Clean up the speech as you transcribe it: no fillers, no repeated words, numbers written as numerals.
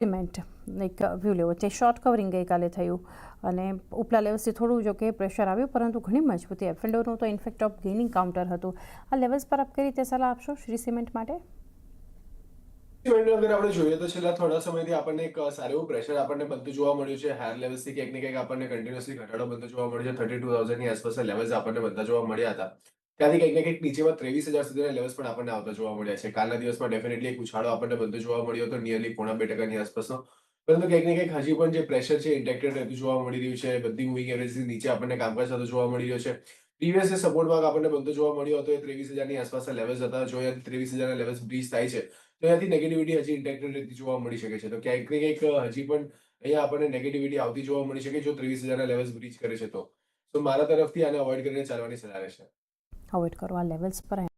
cement એક view લેવો છે શોર્ટ કવરિંગ ગઈકાલે થયું અને ઉપલા લેવલ્સથી થોડું જો કે પ્રેશર આવ્યું પરંતુ ઘણી મજબૂતી એફએનડોનું તો ઇનફેક્ટ ઓફ ગેઇનિંગ કાઉન્ટર હતું આ લેવલ્સ પર આપ કઈ રીતે સલાહ આપશો શ્રી સિમેન્ટ માટે અગર આપણે જોઈએ તો છેલ્લા થોડા સમયથી આપણને એક સારું એવું પ્રેશર આપણને બનતું જોવા મળ્યું છે હાયર લેવલ્સથી ક્યાંક ને ક્યાંક આપણને કન્ટિન્યુઅસલી ઘટાડો બનતો જોવા મળ્યો છે 32,000ની આસપાસના લેવલ્સ આપણને બનતા જોવા મળ્યા હતા ત્યાંથી કંઈક ને કંઈક નીચેમાં 23,000 સુધીના લેવલ્સ પણ આપણને આવતા જોવા મળ્યા છે કાલના દિવસમાં ડેફિનેટલી એક ઉછાળો આપણને બનતો જોવા મળ્યો હતો નિયરલી 0.5% આસપાસનો પરંતુ ક્યાંક ને ક્યાંક હજી પણ જે પ્રેશર છે ઇન્ટેક્ટેડ રહેતું જોવા મળી રહ્યું છે બધી મૂવિંગ એવરેજથી નીચે આપણને કામકાજ થતું જોવા મળી રહ્યો છે પ્રીવિયસ સપોર્ટ ભાગ આપણને બનતો જોવા મળ્યો હતો એ 23,000ની આસપાસના લેવલ્સ હતા જો અહીંયા 23,000ના લેવલ્સ બ્રીચ થાય છે તો ત્યાંથી નેગેટિવિટી હજી ઇન્ટેક્ટેડ રહેતી જોવા મળી શકે છે તો ક્યાંક ને ક્યાંક હજી પણ અહીંયા આપણને નેગેટિવિટી આવતી જોવા મળી શકે જો 23,000ના લેવલ્સ બ્રીચ કરે છે તો મારા તરફથી આને અવોઇડ કરીને ચાલવાની સલાહ રહેશે અવોઇડ કરો આ લેવલ્સ પર